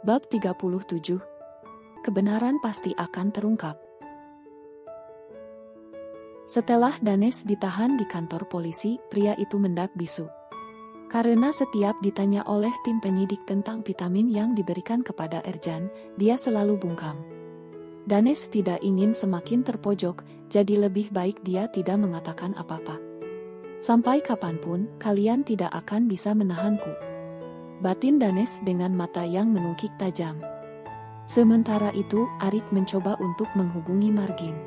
Bab 37. Kebenaran pasti akan terungkap. Setelah Danes ditahan di kantor polisi, pria itu mendak bisu. Karena setiap ditanya oleh tim penyidik tentang vitamin yang diberikan kepada Ercan, dia selalu bungkam. Danes tidak ingin semakin terpojok, jadi lebih baik dia tidak mengatakan apa-apa. Sampai kapanpun, kalian tidak akan bisa menahanku. Batin Danes dengan mata yang menungkik tajam. Sementara itu, Arik mencoba untuk menghubungi Margin.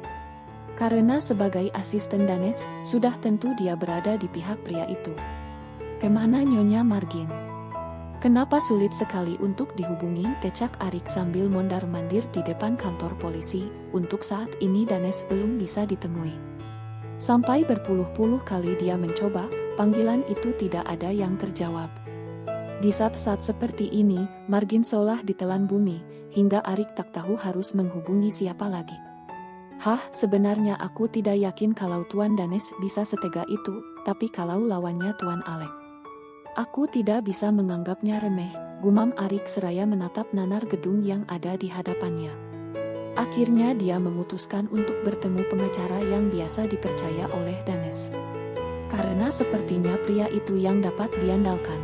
Karena sebagai asisten Danes, sudah tentu dia berada di pihak pria itu. Kemana Nyonya Margin? Kenapa sulit sekali untuk dihubungi? Tecak Arik sambil mondar-mandir di depan kantor polisi. Untuk saat ini Danes belum bisa ditemui. Sampai berpuluh-puluh kali dia mencoba, panggilan itu tidak ada yang terjawab. Di saat-saat seperti ini, Margin seolah ditelan bumi, hingga Arik tak tahu harus menghubungi siapa lagi. Sebenarnya aku tidak yakin kalau Tuan Danes bisa setega itu, tapi kalau lawannya Tuan Alek, aku tidak bisa menganggapnya remeh, gumam Arik seraya menatap nanar gedung yang ada di hadapannya. Akhirnya dia memutuskan untuk bertemu pengacara yang biasa dipercaya oleh Danes. Karena sepertinya pria itu yang dapat diandalkan.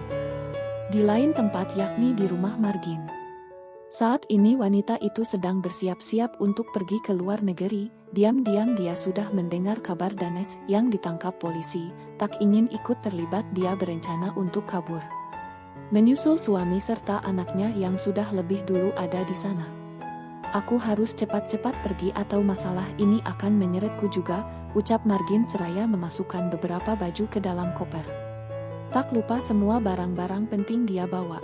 Di lain tempat, yakni di rumah Margin. Saat ini wanita itu sedang bersiap-siap untuk pergi ke luar negeri. Diam-diam dia sudah mendengar kabar Danes yang ditangkap polisi. Tak ingin ikut terlibat, dia berencana untuk kabur, menyusul suami serta anaknya yang sudah lebih dulu ada di sana. Aku harus cepat-cepat pergi atau masalah ini akan menyeretku juga, ucap Margin seraya memasukkan beberapa baju ke dalam koper. Tak lupa semua barang-barang penting dia bawa,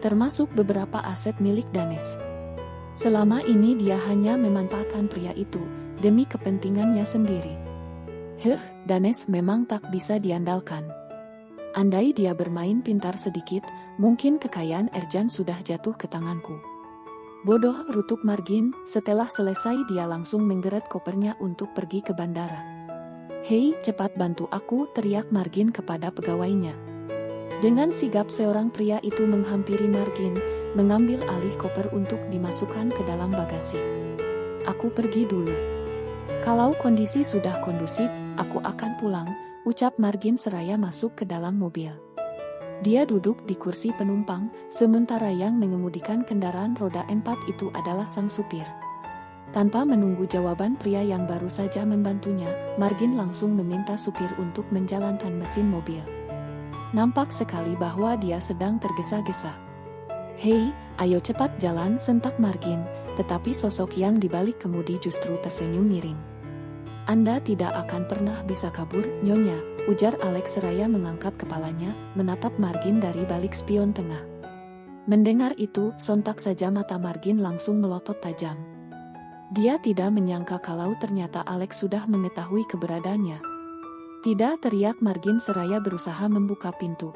termasuk beberapa aset milik Danes. Selama ini dia hanya memanfaatkan pria itu, demi kepentingannya sendiri. Danes memang tak bisa diandalkan. Andai dia bermain pintar sedikit, mungkin kekayaan Ercan sudah jatuh ke tanganku. Bodoh, rutuk Margin. Setelah selesai dia langsung menggeret kopernya untuk pergi ke bandara. Hei, cepat bantu aku, teriak Margin kepada pegawainya. Dengan sigap seorang pria itu menghampiri Margin, mengambil alih koper untuk dimasukkan ke dalam bagasi. Aku pergi dulu. Kalau kondisi sudah kondusif, aku akan pulang, ucap Margin seraya masuk ke dalam mobil. Dia duduk di kursi penumpang, sementara yang mengemudikan kendaraan roda 4 itu adalah sang supir. Tanpa menunggu jawaban pria yang baru saja membantunya, Margin langsung meminta supir untuk menjalankan mesin mobil. Nampak sekali bahwa dia sedang tergesa-gesa. Hei, ayo cepat jalan, sentak Margin, tetapi sosok yang dibalik kemudi justru tersenyum miring. Anda tidak akan pernah bisa kabur, Nyonya, ujar Alex seraya mengangkat kepalanya, menatap Margin dari balik spion tengah. Mendengar itu, sontak saja mata Margin langsung melotot tajam. Dia tidak menyangka kalau ternyata Alex sudah mengetahui keberadaannya. Tidak, teriak Margin seraya berusaha membuka pintu.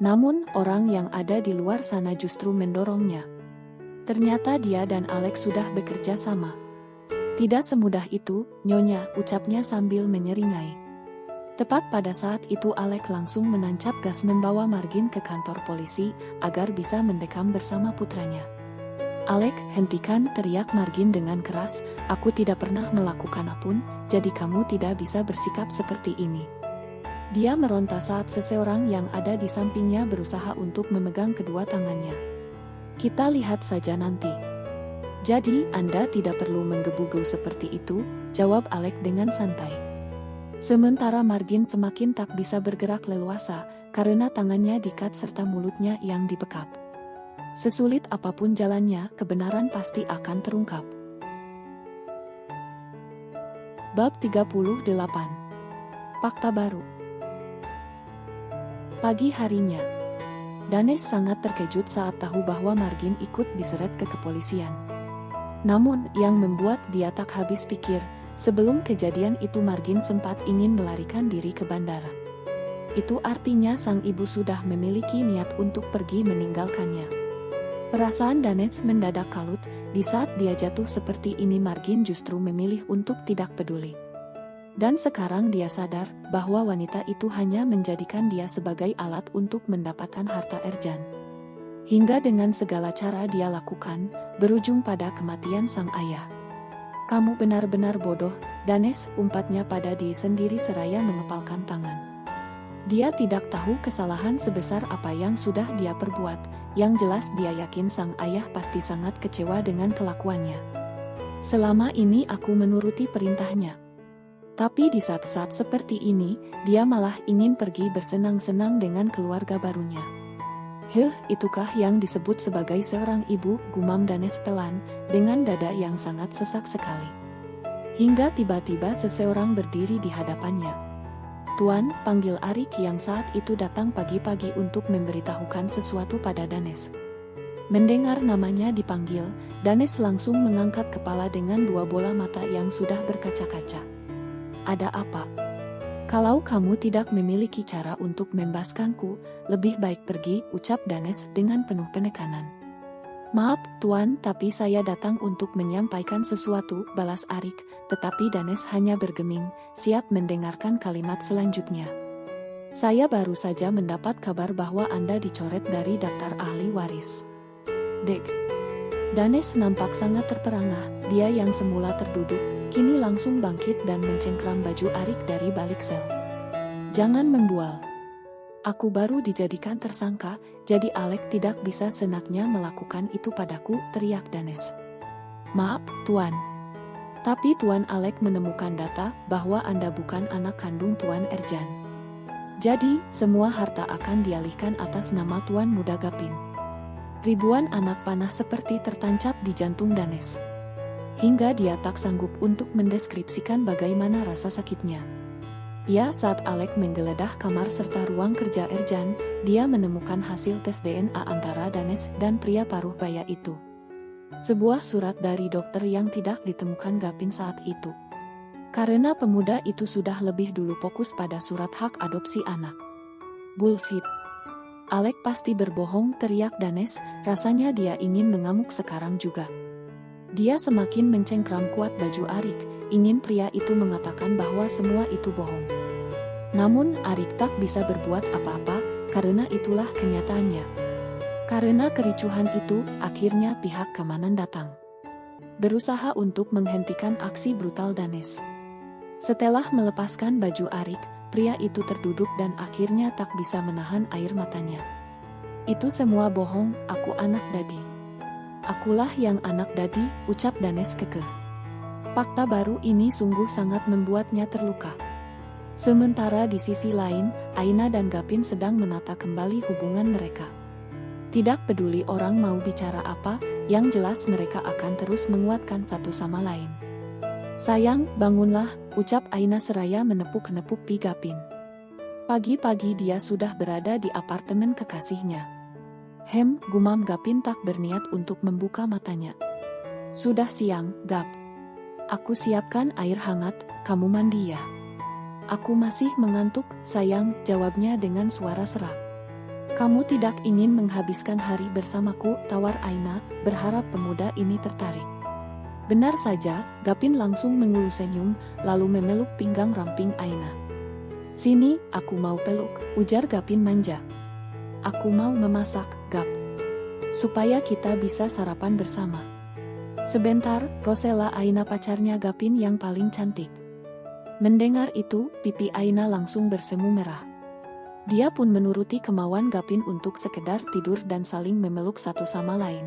Namun, orang yang ada di luar sana justru mendorongnya. Ternyata dia dan Alex sudah bekerja sama. Tidak semudah itu, Nyonya, ucapnya sambil menyeringai. Tepat pada saat itu Alex langsung menancap gas membawa Margin ke kantor polisi, agar bisa mendekam bersama putranya. Alex, hentikan, teriak Margin dengan keras, aku tidak pernah melakukan apapun, jadi kamu tidak bisa bersikap seperti ini. Dia meronta saat seseorang yang ada di sampingnya berusaha untuk memegang kedua tangannya. Kita lihat saja nanti. Jadi, Anda tidak perlu menggebu-gebu seperti itu, jawab Alex dengan santai. Sementara Margin semakin tak bisa bergerak leluasa, karena tangannya diikat serta mulutnya yang dibekap. Sesulit apapun jalannya, kebenaran pasti akan terungkap. Bab 38. Fakta baru. Pagi harinya, Danes sangat terkejut saat tahu bahwa Margin ikut diseret ke kepolisian. Namun, yang membuat dia tak habis pikir, sebelum kejadian itu Margin sempat ingin melarikan diri ke bandara. Itu artinya sang ibu sudah memiliki niat untuk pergi meninggalkannya. Perasaan Danes mendadak kalut, di saat dia jatuh seperti ini Margin justru memilih untuk tidak peduli. Dan sekarang dia sadar bahwa wanita itu hanya menjadikan dia sebagai alat untuk mendapatkan harta Ercan. Hingga dengan segala cara dia lakukan, berujung pada kematian sang ayah. Kamu benar-benar bodoh, Danes, umpatnya pada diri sendiri seraya mengepalkan tangan. Dia tidak tahu kesalahan sebesar apa yang sudah dia perbuat, yang jelas dia yakin sang ayah pasti sangat kecewa dengan kelakuannya. Selama ini aku menuruti perintahnya. Tapi di saat-saat seperti ini, dia malah ingin pergi bersenang-senang dengan keluarga barunya. Itukah yang disebut sebagai seorang ibu, gumam Danes pelan, dengan dada yang sangat sesak sekali. Hingga tiba-tiba seseorang berdiri di hadapannya. Tuan, panggil Arik yang saat itu datang pagi-pagi untuk memberitahukan sesuatu pada Danes. Mendengar namanya dipanggil, Danes langsung mengangkat kepala dengan dua bola mata yang sudah berkaca-kaca. Ada apa? Kalau kamu tidak memiliki cara untuk membebaskanku, lebih baik pergi, ucap Danes dengan penuh penekanan. Maaf, Tuan, tapi saya datang untuk menyampaikan sesuatu, balas Arik, tetapi Danes hanya bergeming, siap mendengarkan kalimat selanjutnya. Saya baru saja mendapat kabar bahwa Anda dicoret dari daftar ahli waris. Dek. Danes nampak sangat terperangah, dia yang semula terduduk, kini langsung bangkit dan mencengkram baju Arik dari balik sel. Jangan membual. Aku baru dijadikan tersangka, jadi Alek tidak bisa senaknya melakukan itu padaku, teriak Danes. Maaf, Tuan. Tapi Tuan Alek menemukan data bahwa Anda bukan anak kandung Tuan Erjan. Jadi, semua harta akan dialihkan atas nama Tuan Muda Gapin. Ribuan anak panah seperti tertancap di jantung Danes. Hingga dia tak sanggup untuk mendeskripsikan bagaimana rasa sakitnya. Ya, saat Alek menggeledah kamar serta ruang kerja Erjan, dia menemukan hasil tes DNA antara Danes dan pria paruh baya itu. Sebuah surat dari dokter yang tidak ditemukan Gapin saat itu. Karena pemuda itu sudah lebih dulu fokus pada surat hak adopsi anak. Bullshit. Alek pasti berbohong, teriak Danes, rasanya dia ingin mengamuk sekarang juga. Dia semakin mencengkram kuat baju Arik, ingin pria itu mengatakan bahwa semua itu bohong. Namun Arik tak bisa berbuat apa-apa, karena itulah kenyataannya. Karena kericuhan itu, akhirnya pihak keamanan datang. Berusaha untuk menghentikan aksi brutal Danes. Setelah melepaskan baju Arik, pria itu terduduk dan akhirnya tak bisa menahan air matanya. Itu semua bohong, aku anak Dadi. Akulah yang anak Dadi, ucap Danes kekeh. Fakta baru ini sungguh sangat membuatnya terluka. Sementara di sisi lain, Aina dan Gapin sedang menata kembali hubungan mereka. Tidak peduli orang mau bicara apa, yang jelas mereka akan terus menguatkan satu sama lain. Sayang, bangunlah, ucap Aina seraya menepuk-nepuk pi Gapin. Pagi-pagi dia sudah berada di apartemen kekasihnya. Gumam Gapin tak berniat untuk membuka matanya. Sudah siang, Gap. Aku siapkan air hangat, kamu mandi ya. Aku masih mengantuk, sayang, jawabnya dengan suara serak. Kamu tidak ingin menghabiskan hari bersamaku, tawar Aina, berharap pemuda ini tertarik. Benar saja, Gapin langsung mengelus senyum, lalu memeluk pinggang ramping Aina. Sini, aku mau peluk, ujar Gapin manja. Aku mau memasak, Gap. Supaya kita bisa sarapan bersama. Sebentar, Rosella Aina pacarnya Gapin yang paling cantik. Mendengar itu, pipi Aina langsung bersemu merah. Dia pun menuruti kemauan Gapin untuk sekedar tidur dan saling memeluk satu sama lain.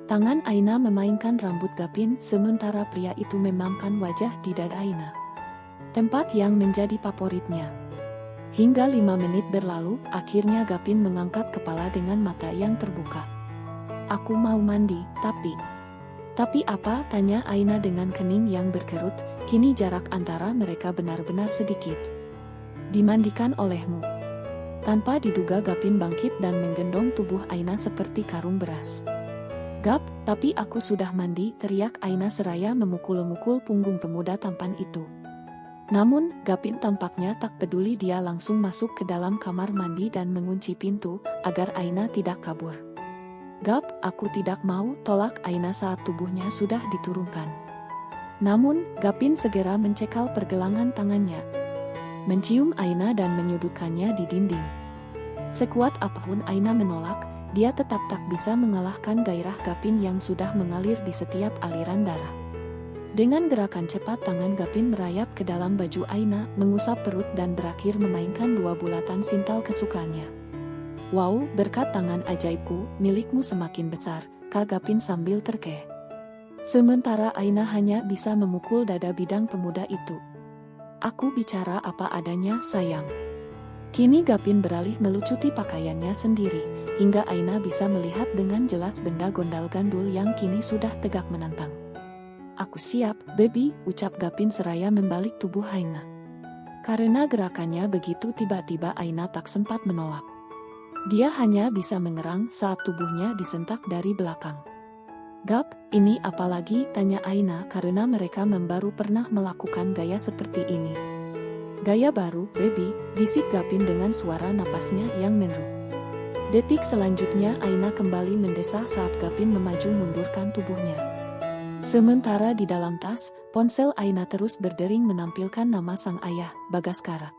Tangan Aina memainkan rambut Gapin sementara pria itu memamkan wajah di dada Aina. Tempat yang menjadi favoritnya. Hingga 5 menit berlalu, akhirnya Gapin mengangkat kepala dengan mata yang terbuka. Aku mau mandi, Tapi apa? Tanya Aina dengan kening yang berkerut, kini jarak antara mereka benar-benar sedikit. Dimandikan olehmu. Tanpa diduga Gapin bangkit dan menggendong tubuh Aina seperti karung beras. Gap, tapi aku sudah mandi, teriak Aina seraya memukul-mukul punggung pemuda tampan itu. Namun, Gapin tampaknya tak peduli, dia langsung masuk ke dalam kamar mandi dan mengunci pintu, agar Aina tidak kabur. Gap, aku tidak mau, tolak Aina saat tubuhnya sudah diturunkan. Namun, Gapin segera mencekal pergelangan tangannya. Mencium Aina dan menyudutkannya di dinding. Sekuat apapun Aina menolak, dia tetap tak bisa mengalahkan gairah Gapin yang sudah mengalir di setiap aliran darah. Dengan gerakan cepat tangan Gapin merayap ke dalam baju Aina, mengusap perut dan berakhir memainkan 2 bulatan sintal kesukaannya. "Wow, berkat tangan ajaibku, milikmu semakin besar," kata Gapin sambil terkeh. Sementara Aina hanya bisa memukul dada bidang pemuda itu. "Aku bicara apa adanya, sayang." Kini Gapin beralih melucuti pakaiannya sendiri, hingga Aina bisa melihat dengan jelas benda gondal-gandul yang kini sudah tegak menantang. "Aku siap, baby," ucap Gapin seraya membalik tubuh Aina. Karena gerakannya begitu tiba-tiba, Aina tak sempat menolak. Dia hanya bisa mengerang saat tubuhnya disentak dari belakang. "Gap, ini apa lagi?" tanya Aina karena mereka baru pernah melakukan gaya seperti ini. "Gaya baru, baby," bisik Gapin dengan suara napasnya yang meneru. Detik selanjutnya Aina kembali mendesah saat Gapin memaju mundurkan tubuhnya. Sementara di dalam tas, ponsel Aina terus berdering menampilkan nama sang ayah, Bagaskara.